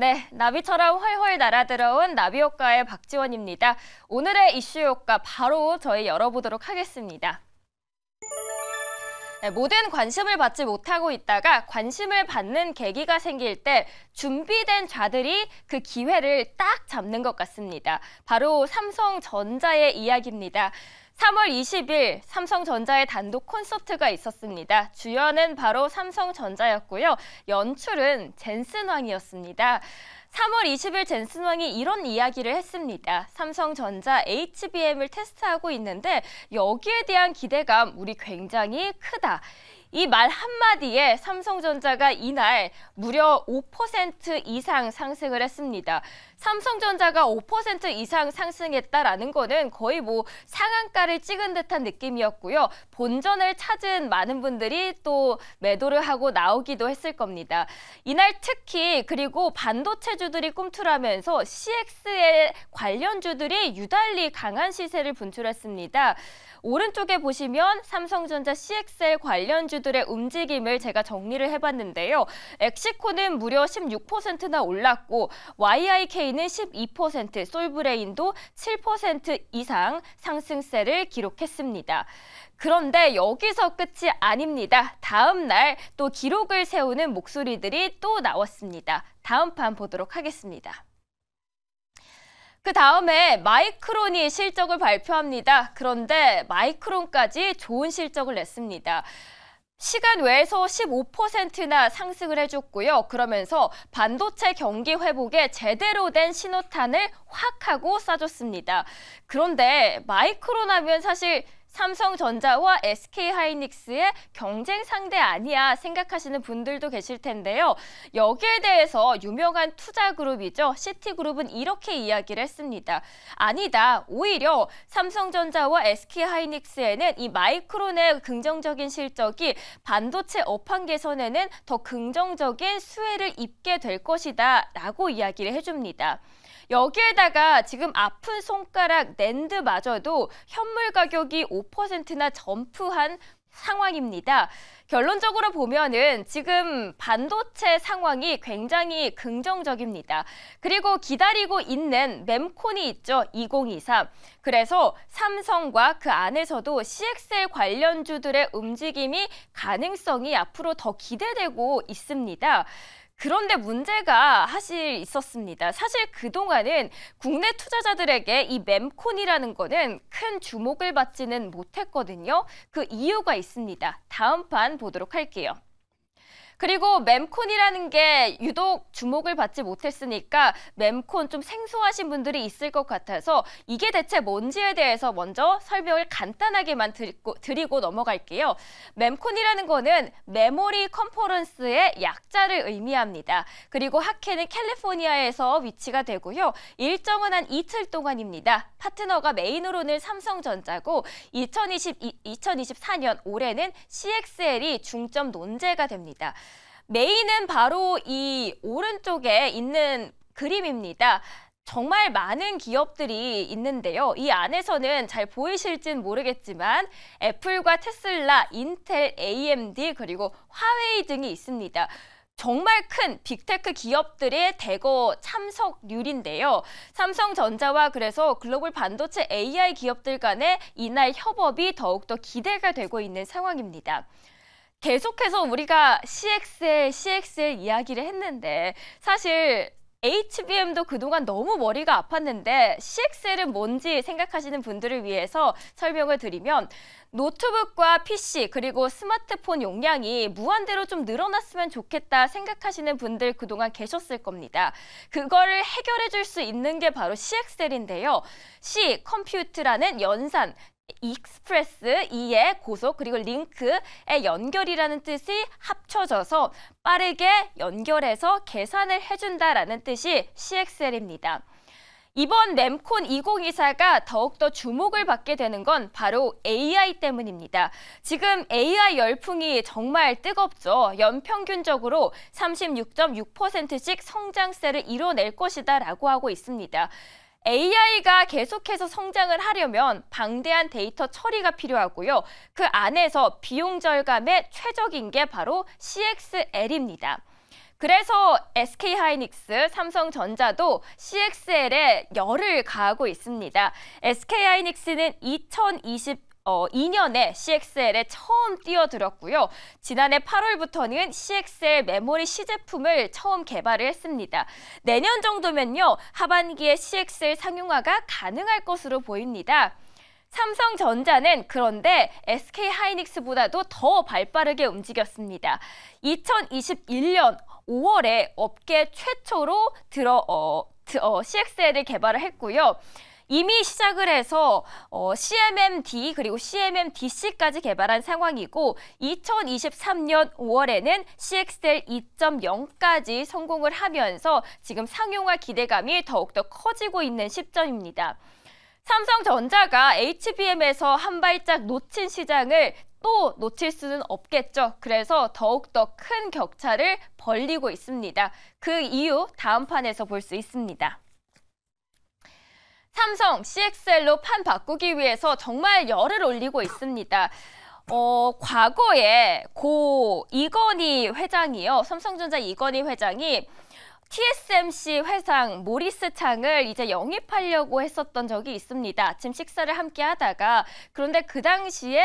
네, 나비처럼 훨훨 날아들어온 나비효과의 박지원입니다. 오늘의 이슈 효과 바로 저희 열어보도록 하겠습니다. 네, 모든 관심을 받지 못하고 있다가 관심을 받는 계기가 생길 때 준비된 자들이 그 기회를 딱 잡는 것 같습니다. 바로 삼성전자의 이야기입니다. 3월 20일 삼성전자의 단독 콘서트가 있었습니다. 주연은 바로 삼성전자였고요. 연출은 젠슨 황이었습니다. 3월 20일 젠슨 황이 이런 이야기를 했습니다. 삼성전자 HBM을 테스트하고 있는데 여기에 대한 기대감 우리 굉장히 크다. 이 말 한마디에 삼성전자가 이날 무려 5% 이상 상승을 했습니다. 삼성전자가 5% 이상 상승했다라는 거는 거의 상한가를 찍은 듯한 느낌이었고요. 본전을 찾은 많은 분들이 또 매도를 하고 나오기도 했을 겁니다. 이날 특히 그리고 반도체주들이 꿈틀하면서 CXL 관련주들이 유달리 강한 시세를 분출했습니다. 오른쪽에 보시면 삼성전자 CXL 관련주들의 움직임을 제가 정리를 해봤는데요. 엑시코는 무려 16%나 올랐고 YIK는 12%, 솔브레인도 7% 이상 상승세를 기록했습니다. 그런데 여기서 끝이 아닙니다. 다음 날 또 기록을 세우는 목소리들이 또 나왔습니다. 다음 판 보도록 하겠습니다. 그 다음에 마이크론이 실적을 발표합니다. 그런데 마이크론까지 좋은 실적을 냈습니다. 시간 외에서 15%나 상승을 해줬고요. 그러면서 반도체 경기 회복에 제대로 된 신호탄을 확 하고 쏴줬습니다. 그런데 마이크론 하면 사실 삼성전자와 SK하이닉스의 경쟁 상대 아니야 생각하시는 분들도 계실 텐데요. 여기에 대해서 유명한 투자 그룹이죠. 시티그룹은 이렇게 이야기를 했습니다. 아니다. 오히려 삼성전자와 SK하이닉스에는 이 마이크론의 긍정적인 실적이 반도체 업황 개선에는 더 긍정적인 수혜를 입게 될 것이다 라고 이야기를 해줍니다. 여기에다가 지금 아픈 손가락 낸드마저도 현물 가격이 5%나 점프한 상황입니다. 결론적으로 보면은 지금 반도체 상황이 굉장히 긍정적입니다. 그리고 기다리고 있는 mem콘이 있죠. 2023. 그래서 삼성과 그 안에서도 CXL 관련주들의 움직임이 가능성이 앞으로 더 기대되고 있습니다. 그런데 문제가 사실 있었습니다. 사실 그동안은 국내 투자자들에게 이 mem콘이라는 거는 큰 주목을 받지는 못했거든요. 그 이유가 있습니다. 다음 판 보도록 할게요. 그리고 mem콘이라는 게 유독 주목을 받지 못했으니까 mem콘 좀 생소하신 분들이 있을 것 같아서 이게 대체 뭔지에 대해서 먼저 설명을 간단하게만 드리고 넘어갈게요. mem콘이라는 거는 메모리 컨퍼런스의 약자를 의미합니다. 그리고 학회는 캘리포니아에서 위치가 되고요. 일정은 한 이틀 동안입니다. 파트너가 메인으로는 삼성전자고 2024년 올해는 CXL이 중점 논제가 됩니다. 메인은 바로 이 오른쪽에 있는 그림입니다. 정말 많은 기업들이 있는데요. 이 안에서는 잘 보이실진 모르겠지만 애플과 테슬라, 인텔, AMD 그리고 화웨이 등이 있습니다. 정말 큰 빅테크 기업들의 대거 참석률인데요. 삼성전자와 그래서 글로벌 반도체 AI 기업들 간의 이날 협업이 더욱더 기대가 되고 있는 상황입니다. 계속해서 우리가 CXL 이야기를 했는데 사실 HBM도 그동안 너무 머리가 아팠는데 CXL은 뭔지 생각하시는 분들을 위해서 설명을 드리면 노트북과 PC 그리고 스마트폰 용량이 무한대로 좀 늘어났으면 좋겠다 생각하시는 분들 그동안 계셨을 겁니다. 그거를 해결해 줄 수 있는 게 바로 CXL인데요. C, 컴퓨트라는 연산, 익스프레스, E의 고속, 그리고 링크의 연결이라는 뜻이 합쳐져서 빠르게 연결해서 계산을 해준다라는 뜻이 CXL입니다. 이번 mem콘 2024가 더욱더 주목을 받게 되는 건 바로 AI 때문입니다. 지금 AI 열풍이 정말 뜨겁죠. 연평균적으로 36.6%씩 성장세를 이뤄낼 것이다 라고 하고 있습니다. AI가 계속해서 성장을 하려면 방대한 데이터 처리가 필요하고요. 그 안에서 비용 절감에 최적인 게 바로 CXL입니다. 그래서 SK하이닉스, 삼성전자도 CXL에 열을 가하고 있습니다. SK하이닉스는 2022년에 CXL에 처음 뛰어들었고요. 지난해 8월부터는 CXL 메모리 시제품을 처음 개발을 했습니다. 내년 정도면요, 하반기에 CXL 상용화가 가능할 것으로 보입니다. 삼성전자는 그런데 SK하이닉스보다도 더 발빠르게 움직였습니다. 2021년 5월에 업계 최초로 CXL을 개발을 했고요. 이미 시작을 해서 CMMD 그리고 CMMDC까지 개발한 상황이고 2023년 5월에는 CXL 2.0까지 성공을 하면서 지금 상용화 기대감이 더욱더 커지고 있는 시점입니다. 삼성전자가 HBM에서 한 발짝 놓친 시장을 또 놓칠 수는 없겠죠. 그래서 더욱더 큰 격차를 벌리고 있습니다. 그 이유 다음 판에서 볼 수 있습니다. 삼성 CXL로 판 바꾸기 위해서 정말 열을 올리고 있습니다. 과거에 고 이건희 회장이요. 삼성전자 이건희 회장이 TSMC 회장 모리스 창을 이제 영입하려고 했었던 적이 있습니다. 아침 식사를 함께 하다가 그런데 그 당시에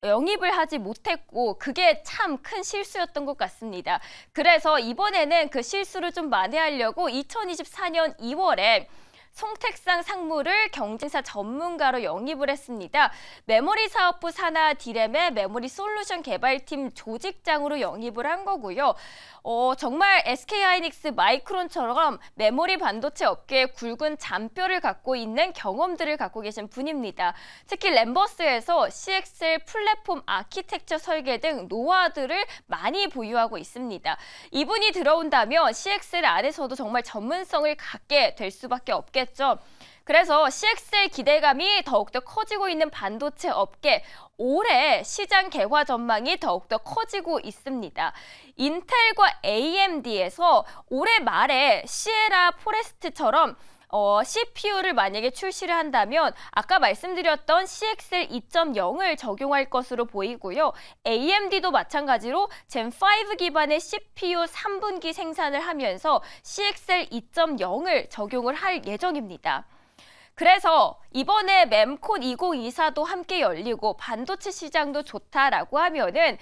영입을 하지 못했고 그게 참 큰 실수였던 것 같습니다. 그래서 이번에는 그 실수를 좀 만회하려고 2024년 2월에 송택상 상무를 경쟁사 전문가로 영입을 했습니다. 메모리 사업부 산하 디램의 메모리 솔루션 개발팀 조직장으로 영입을 한 거고요. 정말 SK하이닉스 마이크론처럼 메모리 반도체 업계에 굵은 잔뼈를 갖고 있는 경험들을 갖고 계신 분입니다. 특히 램버스에서 CXL 플랫폼 아키텍처 설계 등 노하우들을 많이 보유하고 있습니다. 이분이 들어온다면 CXL 안에서도 정말 전문성을 갖게 될 수밖에 없겠죠. 그래서 CXL 기대감이 더욱더 커지고 있는 반도체 업계, 올해 시장 개화 전망이 더욱더 커지고 있습니다. 인텔과 AMD에서 올해 말에 시에라 포레스트처럼 CPU를 만약에 출시를 한다면 아까 말씀드렸던 CXL 2.0을 적용할 것으로 보이고요. AMD도 마찬가지로 젠5 기반의 CPU 3분기 생산을 하면서 CXL 2.0을 적용을 할 예정입니다. 그래서 이번에 mem콘 2024도 함께 열리고 반도체 시장도 좋다라고 하면은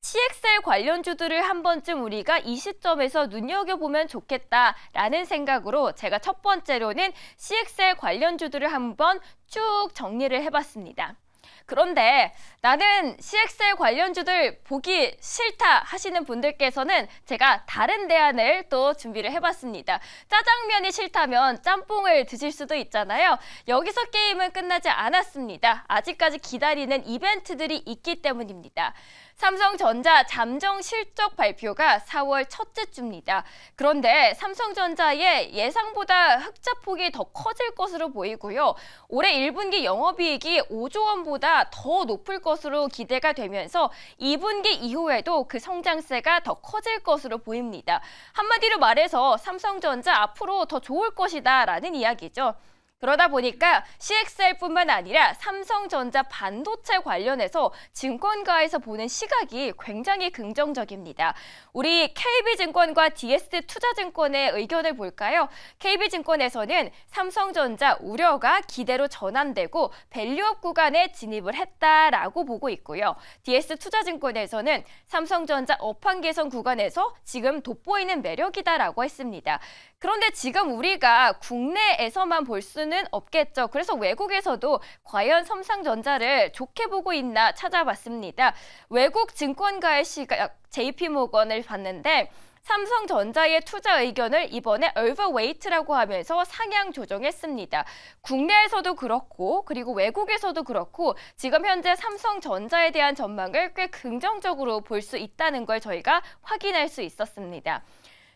CXL 관련주들을 한 번쯤 우리가 이 시점에서 눈여겨보면 좋겠다라는 생각으로 제가 첫 번째로는 CXL 관련주들을 한번 쭉 정리를 해봤습니다. 그런데 나는 CXL 관련주들 보기 싫다 하시는 분들께서는 제가 다른 대안을 또 준비를 해봤습니다. 짜장면이 싫다면 짬뽕을 드실 수도 있잖아요. 여기서 게임은 끝나지 않았습니다. 아직까지 기다리는 이벤트들이 있기 때문입니다. 삼성전자 잠정 실적 발표가 4월 첫째 주입니다. 그런데 삼성전자의 예상보다 흑자폭이 더 커질 것으로 보이고요. 올해 1분기 영업이익이 5조 원보다 더 높을 것으로 기대가 되면서 2분기 이후에도 그 성장세가 더 커질 것으로 보입니다. 한마디로 말해서 삼성전자 앞으로 더 좋을 것이다라는 이야기죠. 그러다 보니까 CXL뿐만 아니라 삼성전자 반도체 관련해서 증권가에서 보는 시각이 굉장히 긍정적입니다. 우리 KB증권과 DS투자증권의 의견을 볼까요? KB증권에서는 삼성전자 우려가 기대로 전환되고 밸류업 구간에 진입을 했다라고 보고 있고요. DS투자증권에서는 삼성전자 업황 개선 구간에서 지금 돋보이는 매력이다라고 했습니다. 그런데 지금 우리가 국내에서만 볼 수는 없겠죠. 그래서 외국에서도 과연 삼성전자를 좋게 보고 있나 찾아봤습니다. 외국 증권가의 시각 JP모건을 봤는데 삼성전자의 투자 의견을 이번에 overweight라고 하면서 상향 조정했습니다. 국내에서도 그렇고 그리고 외국에서도 그렇고 지금 현재 삼성전자에 대한 전망을 꽤 긍정적으로 볼 수 있다는 걸 저희가 확인할 수 있었습니다.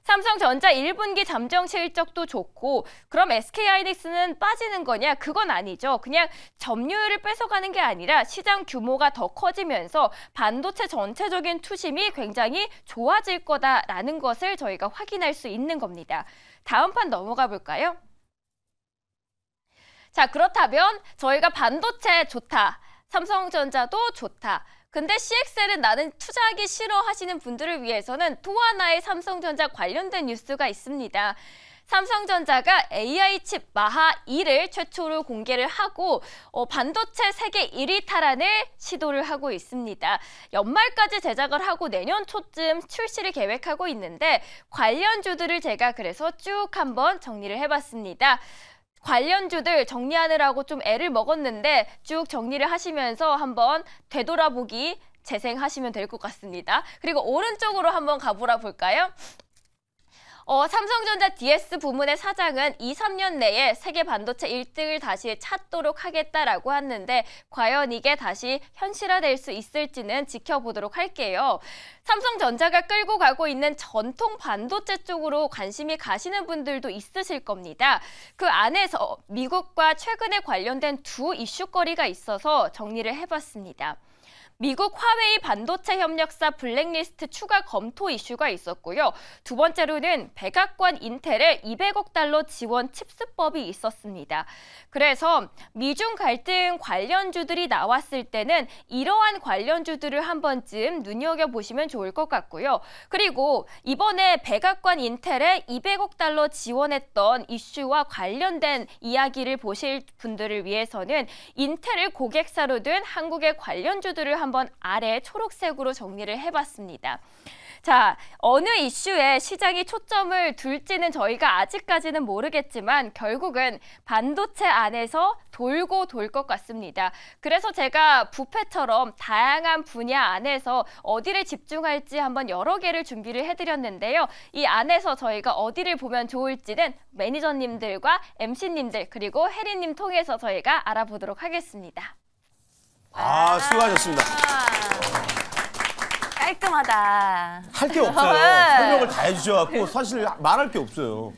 삼성전자 1분기 잠정 실적도 좋고 그럼 SK하이닉스는 빠지는 거냐? 그건 아니죠. 그냥 점유율을 뺏어가는 게 아니라 시장 규모가 더 커지면서 반도체 전체적인 투심이 굉장히 좋아질 거다라는 것을 저희가 확인할 수 있는 겁니다. 다음 판 넘어가 볼까요? 자, 그렇다면 저희가 반도체 좋다, 삼성전자도 좋다. 근데 CXL은 나는 투자하기 싫어 하시는 분들을 위해서는 또 하나의 삼성전자 관련된 뉴스가 있습니다. 삼성전자가 AI 칩 마하2를 최초로 공개를 하고 반도체 세계 1위 탈환을 시도를 하고 있습니다. 연말까지 제작을 하고 내년 초쯤 출시를 계획하고 있는데 관련주들을 제가 그래서 쭉 한번 정리를 해봤습니다. 관련주들 정리하느라고 좀 애를 먹었는데 쭉 정리를 하시면서 한번 되돌아보기 재생하시면 될 것 같습니다. 그리고 오른쪽으로 한번 가보라 볼까요? 삼성전자 DS 부문의 사장은 2, 3년 내에 세계 반도체 1등을 다시 찾도록 하겠다라고 하는데 과연 이게 다시 현실화될 수 있을지는 지켜보도록 할게요. 삼성전자가 끌고 가고 있는 전통 반도체 쪽으로 관심이 가시는 분들도 있으실 겁니다. 그 안에서 미국과 최근에 관련된 두 이슈거리가 있어서 정리를 해봤습니다. 미국 화웨이 반도체 협력사 블랙리스트 추가 검토 이슈가 있었고요. 두 번째로는 백악관 인텔의 200억 달러 지원 칩스법이 있었습니다. 그래서 미중 갈등 관련주들이 나왔을 때는 이러한 관련주들을 한 번쯤 눈여겨보시면 좋을 것 같고요. 그리고 이번에 백악관 인텔의 200억 달러 지원했던 이슈와 관련된 이야기를 보실 분들을 위해서는 인텔을 고객사로 둔 한국의 관련주들을 한번 아래 초록색으로 정리를 해봤습니다. 자, 어느 이슈에 시장이 초점을 둘지는 저희가 아직까지는 모르겠지만 결국은 반도체 안에서 돌고 돌 것 같습니다. 그래서 제가 뷔페처럼 다양한 분야 안에서 어디를 집중할지 한번 여러 개를 준비를 해드렸는데요. 이 안에서 저희가 어디를 보면 좋을지는 매니저님들과 MC님들 그리고 혜리님 통해서 저희가 알아보도록 하겠습니다. 수고하셨습니다. 깔끔하다. 할 게 없어요. 설명을 다 해주셔갖고 사실 말할 게 없어요.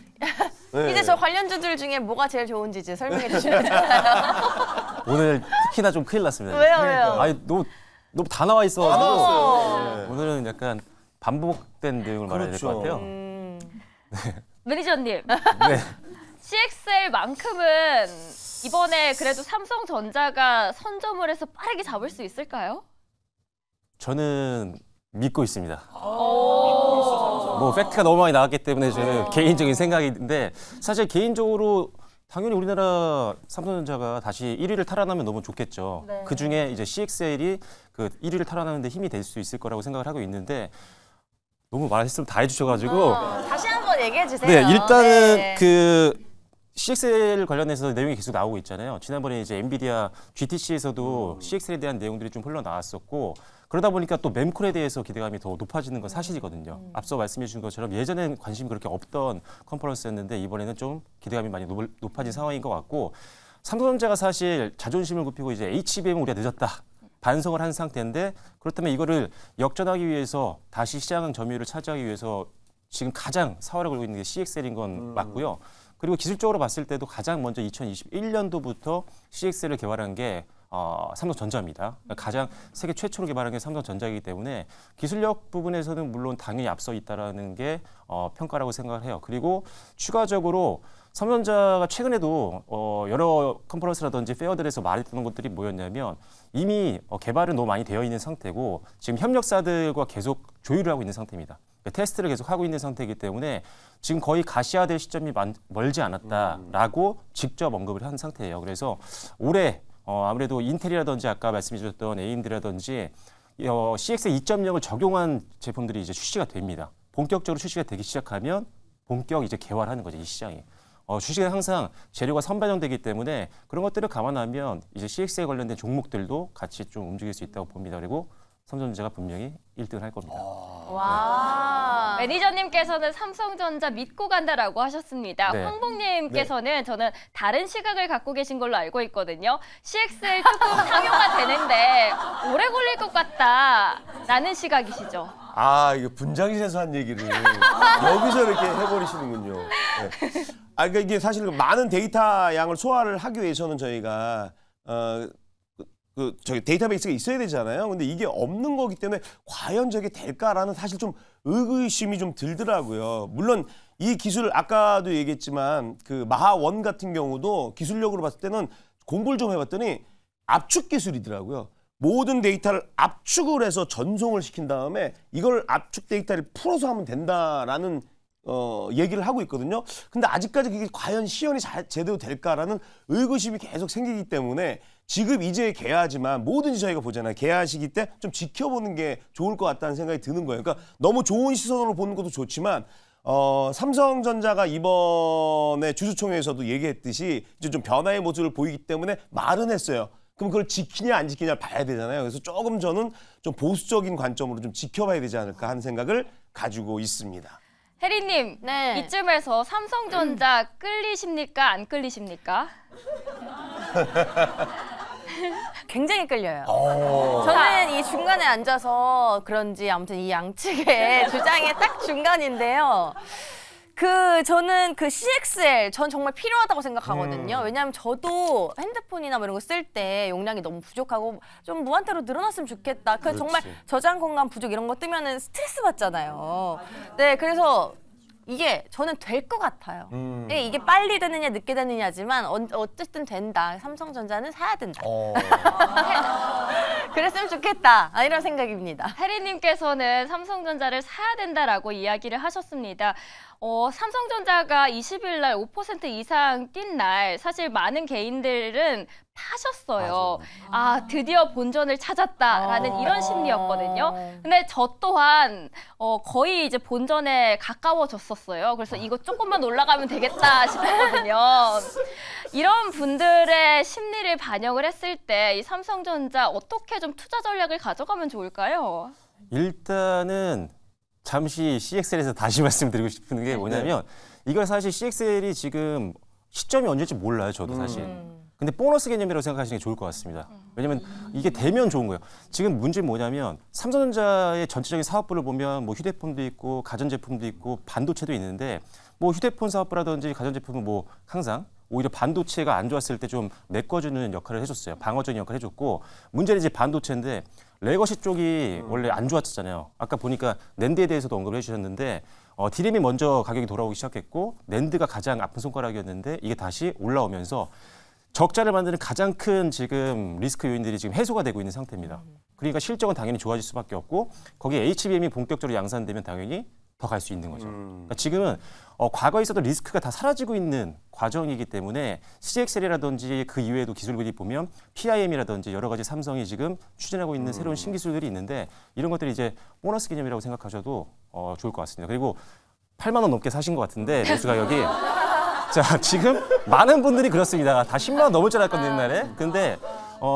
네. 이제 저 관련주들 중에 뭐가 제일 좋은지 이제 설명해 주셔야 되잖아요. 오늘 특히나 좀 큰일 났습니다. 왜요? 아니, 너무 다 나와 있어가지고 다 나왔어요. 네. 오늘은 약간 반복된 내용을 말해야 될 것 같아요. 매니저님, 네. CXL만큼은 이번에 그래도 삼성전자가 선점을 해서 빠르게 잡을 수 있을까요? 저는 믿고 있습니다. 뭐 팩트가 너무 많이 나왔기 때문에 저는 개인적인 생각인데 사실 개인적으로 당연히 우리나라 삼성전자가 다시 1위를 탈환하면 너무 좋겠죠. 네. 그중에 이제 CXL이 그 1위를 탈환하는 데 힘이 될 수 있을 거라고 생각을 하고 있는데 너무 말했으면 다 해주셔가지고 다시 한번 얘기해 주세요. 네, 일단은 네. 그 CXL 관련해서 내용이 계속 나오고 있잖아요. 지난번에 이제 엔비디아 GTC에서도 CXL에 대한 내용들이 좀 흘러나왔었고 그러다 보니까 또 mem콜에 대해서 기대감이 더 높아지는 건 사실이거든요. 앞서 말씀해 주신 것처럼 예전엔 관심이 그렇게 없던 컨퍼런스였는데 이번에는 좀 기대감이 많이 높아진 상황인 것 같고 삼성전자가 사실 자존심을 굽히고 이제 HBM 우리가 늦었다. 반성을 한 상태인데 그렇다면 이거를 역전하기 위해서 다시 시장 점유율을 차지하기 위해서 지금 가장 사활을 걸고 있는 게 CXL인 건 맞고요. 그리고 기술적으로 봤을 때도 가장 먼저 2021년도부터 CXL을 개발한 게 삼성전자입니다. 가장 세계 최초로 개발한 게 삼성전자이기 때문에 기술력 부분에서는 물론 당연히 앞서 있다라는 게 평가라고 생각을 해요. 그리고 추가적으로 삼성전자가 최근에도 여러 컨퍼런스라든지 페어들에서 말했던 것들이 뭐였냐면 이미 개발은 너무 많이 되어 있는 상태고 지금 협력사들과 계속 조율을 하고 있는 상태입니다. 테스트를 계속 하고 있는 상태이기 때문에 지금 거의 가시화될 시점이 멀지 않았다라고 직접 언급을 한 상태예요. 그래서 올해 아무래도 인텔이라든지 아까 말씀해 주셨던 AMD라든지 CX 2.0을 적용한 제품들이 이제 출시가 됩니다. 본격적으로 출시가 되기 시작하면 본격 이제 개발하는 거죠, 이 시장이. 주식은 항상 재료가 선반영되기 때문에 그런 것들을 감안하면 이제 CX에 관련된 종목들도 같이 좀 움직일 수 있다고 봅니다. 그리고 삼성전자가 분명히 1등을 할 겁니다. 와. 매니저님께서는 삼성전자 믿고 간다라고 하셨습니다. 네. 황봉님께서는 저는 다른 시각을 갖고 계신 걸로 알고 있거든요. CXL 조금 상용화 되는데 오래 걸릴 것 같다라는 시각이시죠? 이거 분장실에서 한 얘기를 여기서 이렇게 해버리시는군요. 네. 그러니까 이게 사실 많은 데이터 양을 소화를 하기 위해서는 저희가 저기 데이터베이스가 있어야 되잖아요. 근데 이게 없는 거기 때문에 과연 저게 될까라는 사실 좀 의구심이 좀 들더라고요. 물론 이 기술 아까도 얘기했지만 그 마하1 같은 경우도 기술력으로 봤을 때는 공부를 좀 해봤더니 압축 기술이더라고요. 모든 데이터를 압축을 해서 전송을 시킨 다음에 이걸 압축 데이터를 풀어서 하면 된다라는 얘기를 하고 있거든요. 근데 아직까지 그게 과연 시연이 제대로 될까라는 의구심이 계속 생기기 때문에 지금 이제 개화지만 뭐든지 저희가 보잖아요. 개화 시기 때 좀 지켜보는 게 좋을 것 같다는 생각이 드는 거예요. 그러니까 너무 좋은 시선으로 보는 것도 좋지만 삼성전자가 이번에 주주총회에서도 얘기했듯이 이제 좀 변화의 모습을 보이기 때문에 말은 했어요. 그럼 그걸 지키냐 안 지키냐를 봐야 되잖아요. 그래서 조금 저는 좀 보수적인 관점으로 좀 지켜봐야 되지 않을까 하는 생각을 가지고 있습니다. 혜리님, 네. 이쯤에서 삼성전자 끌리십니까? 안 끌리십니까? 굉장히 끌려요. 저는 이 중간에 앉아서 그런지 아무튼 이 양측의 주장이 딱 중간인데요. 저는 CXL 전 정말 필요하다고 생각하거든요. 왜냐하면 저도 핸드폰이나 뭐 이런 거 쓸 때 용량이 너무 부족하고 좀 무한대로 늘어났으면 좋겠다. 정말 저장 공간 부족 이런 거 뜨면은 스트레스 받잖아요. 네, 그래서 이게 저는 될 것 같아요. 이게 빨리 되느냐 늦게 되느냐지만 어쨌든 된다. 삼성전자는 사야 된다. 그랬으면 좋겠다. 이런 생각입니다. 혜리님께서는 삼성전자를 사야 된다라고 이야기를 하셨습니다. 삼성전자가 20일 날 5% 이상 뛴 날 사실 많은 개인들은 파셨어요. 아, 드디어 본전을 찾았다라는 이런 심리였거든요. 근데 저 또한 거의 이제 본전에 가까워졌었어요. 그래서 이거 조금만 올라가면 되겠다 싶었거든요. 이런 분들의 심리를 반영을 했을 때 이 삼성전자 어떻게 좀 투자 전략을 가져가면 좋을까요? 일단은 잠시 CXL에서 다시 말씀드리고 싶은 게 뭐냐면 이걸 사실 CXL이 지금 시점이 언제일지 몰라요. 저도 사실. 근데 보너스 개념이라고 생각하시는 게 좋을 것 같습니다. 왜냐면 이게 되면 좋은 거예요. 지금 문제는 뭐냐면 삼성전자의 전체적인 사업부를 보면 뭐 휴대폰도 있고 가전제품도 있고 반도체도 있는데 뭐 휴대폰 사업부라든지 가전제품은 뭐 항상 오히려 반도체가 안 좋았을 때 좀 메꿔주는 역할을 해줬어요. 방어적인 역할을 해줬고 문제는 이제 반도체인데 레거시 쪽이 원래 안 좋았잖아요. 아까 보니까 낸드에 대해서도 언급을 해주셨는데 디램이 먼저 가격이 돌아오기 시작했고 낸드가 가장 아픈 손가락이었는데 이게 다시 올라오면서 적자를 만드는 가장 큰 지금 리스크 요인들이 지금 해소가 되고 있는 상태입니다. 그러니까 실적은 당연히 좋아질 수밖에 없고 거기에 HBM이 본격적으로 양산되면 당연히 더 갈 수 있는 거죠. 그러니까 지금은 과거에 있었던 리스크가 다 사라지고 있는 과정이기 때문에 CXL이라든지 그 이외에도 기술들이 보면 PIM이라든지 여러 가지 삼성이 지금 추진하고 있는 새로운 신기술들이 있는데 이런 것들이 이제 보너스 개념이라고 생각하셔도 좋을 것 같습니다. 그리고 8만 원 넘게 사신 것 같은데 매수 가격이 자 지금 많은 분들이 그렇습니다. 다 10만 원 넘을 줄 알았거든요 옛날에. 근데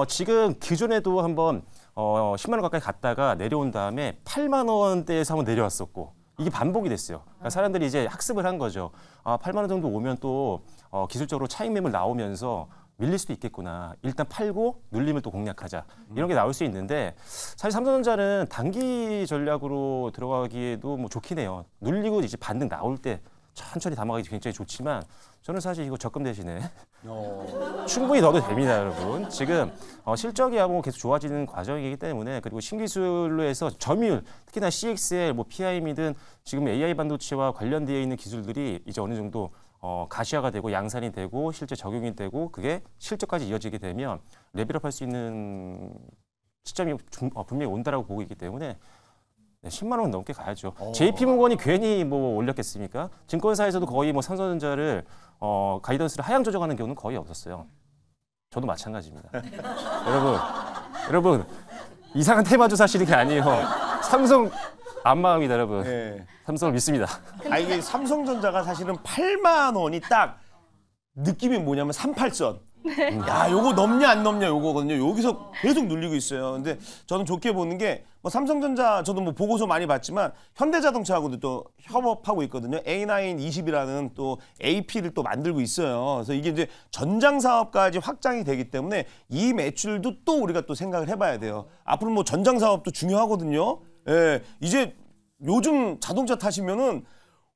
지금 기존에도 한번 10만 원 가까이 갔다가 내려온 다음에 8만 원대에서 한번 내려왔었고 이게 반복이 됐어요. 그러니까 사람들이 이제 학습을 한 거죠. 8만 원 정도 오면 또 기술적으로 차익 매물 나오면서 밀릴 수도 있겠구나. 일단 팔고 눌림을 또 공략하자. 이런 게 나올 수 있는데 사실 삼성전자는 단기 전략으로 들어가기에도 뭐 좋긴 해요. 눌리고 이제 반등 나올 때 천천히 담아가기 굉장히 좋지만 저는 사실 이거 적금 대신에 충분히 넣어도 됩니다, 여러분. 지금 실적이 하고 계속 좋아지는 과정이기 때문에 그리고 신기술로 해서 점유율, 특히나 CXL, 뭐 PIM이든 지금 AI 반도체와 관련되어 있는 기술들이 이제 어느 정도 가시화가 되고 양산이 되고 실제 적용이 되고 그게 실적까지 이어지게 되면 레벨업할 수 있는 시점이 분명히 온다라고 보고 있기 때문에 10만 원 넘게 가야죠. JP모건이 괜히 뭐 올렸겠습니까? 증권사에서도 거의 뭐 삼성전자를 가이던스를 하향 조정하는 경우는 거의 없었어요. 저도 마찬가지입니다. 여러분 이상한 테마주 사시는 게 아니에요. 삼성 안마음이다 여러분. 네. 삼성을 믿습니다. 이게 삼성전자가 사실은 8만 원이 딱 느낌이 뭐냐면 38선. 야, 요거 넘냐 안 넘냐 요거거든요. 여기서 계속 눌리고 있어요. 근데 저는 좋게 보는 게 뭐 삼성전자 저도 뭐 보고서 많이 봤지만 현대자동차하고도 또 협업하고 있거든요. A920이라는 또 AP를 또 만들고 있어요. 그래서 이게 이제 전장 사업까지 확장이 되기 때문에 이 매출도 또 우리가 또 생각을 해봐야 돼요. 앞으로 뭐 전장 사업도 중요하거든요. 예, 이제 요즘 자동차 타시면은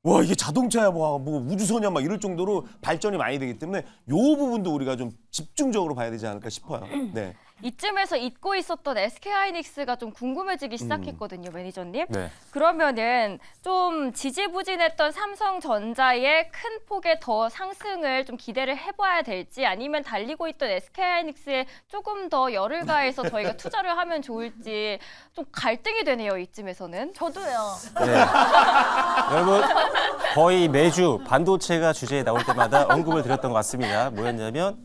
와 이게 자동차야 뭐 우주선이야 막 이럴 정도로 발전이 많이 되기 때문에 요 부분도 우리가 좀 집중적으로 봐야 되지 않을까 싶어요. 네. 이쯤에서 잊고 있었던 SK하이닉스가 좀 궁금해지기 시작했거든요, 매니저님. 네. 그러면은 좀 지지부진했던 삼성전자의 큰 폭의 더 상승을 좀 기대를 해봐야 될지 아니면 달리고 있던 SK하이닉스에 조금 더 열을 가해서 저희가 투자를 하면 좋을지 좀 갈등이 되네요, 이쯤에서는. 저도요. 네. 여러분 거의 매주 반도체가 주제에 나올 때마다 언급을 드렸던 것 같습니다. 뭐였냐면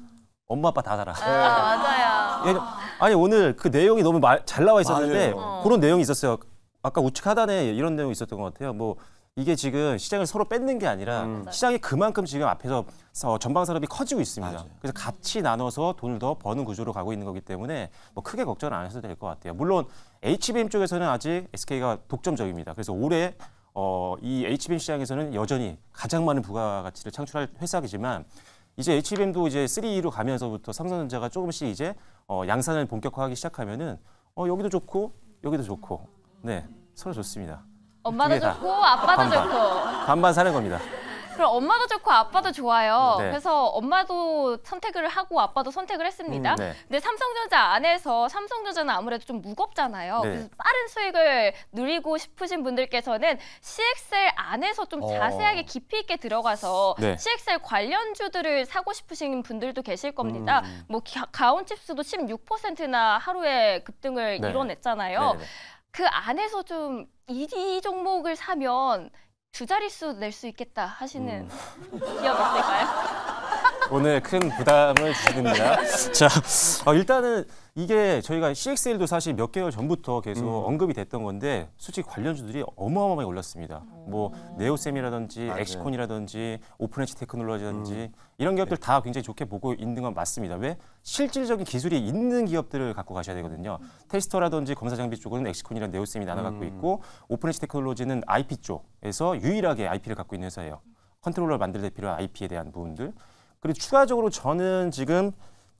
엄마 아빠 다 살아. 맞아요. 예, 아니 오늘 그 내용이 너무 잘 나와 있었는데 맞아요. 그런 내용이 있었어요. 아까 우측 하단에 이런 내용이 있었던 것 같아요. 뭐 이게 지금 시장을 서로 뺏는 게 아니라 시장이 그만큼 지금 앞에서 전방 산업이 커지고 있습니다. 맞아요. 그래서 같이 나눠서 돈을 더 버는 구조로 가고 있는 거기 때문에 뭐 크게 걱정을 안 하셔도 될 것 같아요. 물론 HBM 쪽에서는 아직 SK가 독점적입니다. 그래서 올해 이 HBM 시장에서는 여전히 가장 많은 부가가치를 창출할 회사이지만 이제 HBM도 이제 3E로 가면서부터 삼성전자가 조금씩 이제 양산을 본격화하기 시작하면은 여기도 좋고 여기도 좋고 네 서로 좋습니다. 엄마도 두 개 다. 좋고 아빠도 반반. 좋고. 반반 사는 겁니다. 그럼 엄마도 좋고 아빠도 좋아요. 네. 그래서 엄마도 선택을 하고 아빠도 선택을 했습니다. 네. 근데 삼성전자 안에서 삼성전자는 아무래도 좀 무겁잖아요. 네. 그래서 빠른 수익을 누리고 싶으신 분들께서는 CXL 안에서 좀 자세하게 깊이 있게 들어가서 네. CXL 관련주들을 사고 싶으신 분들도 계실 겁니다. 뭐 가온칩스도 16%나 하루에 급등을 네. 이뤄냈잖아요. 네, 네. 그 안에서 좀 이 종목을 사면 두 자릿수 낼 수 있겠다 하시는 기업 있을까요? 오늘 큰 부담을 주십니다. 자, 일단은 이게 저희가 CXL도 사실 몇 개월 전부터 계속 언급이 됐던 건데 솔직히 관련주들이 어마어마하게 올랐습니다. 뭐 네오셈이라든지 맞아요. 엑시콘이라든지 오픈엣지 테크놀로지라든지 이런 기업들 다 굉장히 좋게 보고 있는 건 맞습니다. 왜? 실질적인 기술이 있는 기업들을 갖고 가셔야 되거든요. 테스터라든지 검사 장비 쪽은 엑시콘이랑 네오셈이 나눠 갖고 있고 오픈엣지 테크놀로지는 IP 쪽에서 유일하게 IP를 갖고 있는 회사예요. 컨트롤러를 만들 때 필요한 IP에 대한 부분들. 그리고 추가적으로 저는 지금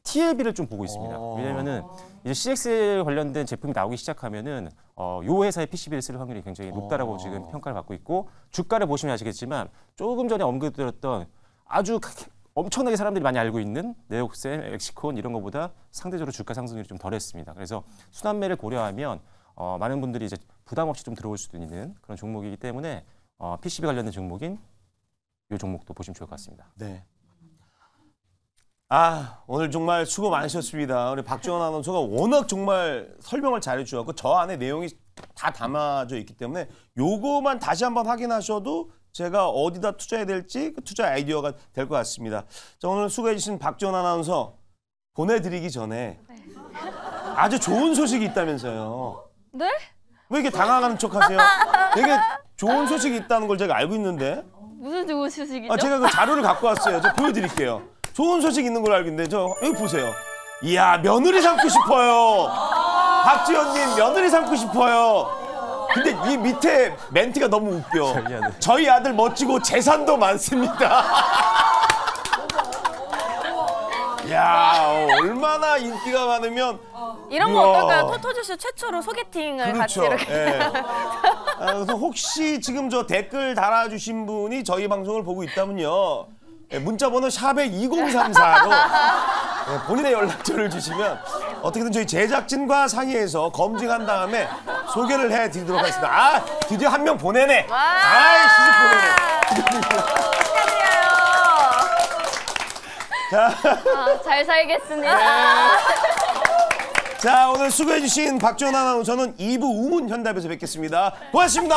TLB를 좀 보고 있습니다. 왜냐면은 이제 CXL 관련된 제품이 나오기 시작하면은 요 회사의 PCB를 쓸 확률이 굉장히 높다라고 지금 평가를 받고 있고 주가를 보시면 아시겠지만 조금 전에 언급드렸던 아주 엄청나게 사람들이 많이 알고 있는 네오셈, 엑시콘 이런 것보다 상대적으로 주가 상승률이 좀 덜했습니다. 그래서 순환매를 고려하면 많은 분들이 이제 부담 없이 좀 들어올 수도 있는 그런 종목이기 때문에 PCB 관련된 종목인 이 종목도 보시면 좋을 것 같습니다. 네. 오늘 정말 수고 많으셨습니다. 우리 박지원 아나운서가 워낙 정말 설명을 잘해주셨고 저 안에 내용이 다 담아져 있기 때문에 요거만 다시 한번 확인하셔도 제가 어디다 투자해야 될지 그 투자 아이디어가 될 것 같습니다. 자, 오늘 수고해주신 박지원 아나운서 보내드리기 전에 아주 좋은 소식이 있다면서요. 네? 왜 이렇게 당황하는 척하세요? 되게 좋은 소식이 있다는 걸 제가 알고 있는데. 무슨 좋은 소식이죠? 제가 그 자료를 갖고 왔어요. 저 보여드릴게요. 좋은 소식 있는 걸 알고 있는데 여기 보세요. 이야, 며느리 삼고 싶어요. 박지원님 며느리 삼고 싶어요. 근데 이 밑에 멘트가 너무 웃겨. 저희 아들 멋지고 재산도 많습니다. 이야, 얼마나 인기가 많으면 이런 거 우와. 어떨까요? 토토주스 최초로 소개팅을 같이 그렇죠. 이렇게. 예. 그래서 혹시 지금 저 댓글 달아주신 분이 저희 방송을 보고 있다면요. 문자번호 샵에 2034로 본인의 연락처를 주시면 어떻게든 저희 제작진과 상의해서 검증한 다음에 소개를 해드리도록 하겠습니다. 드디어 한 명 보내네. 시집 보내네. 축하드려요. 잘 살겠습니다. 자, 오늘 수고해주신 박지원 아나운서는 2부 우문 현답에서 뵙겠습니다. 고맙습니다.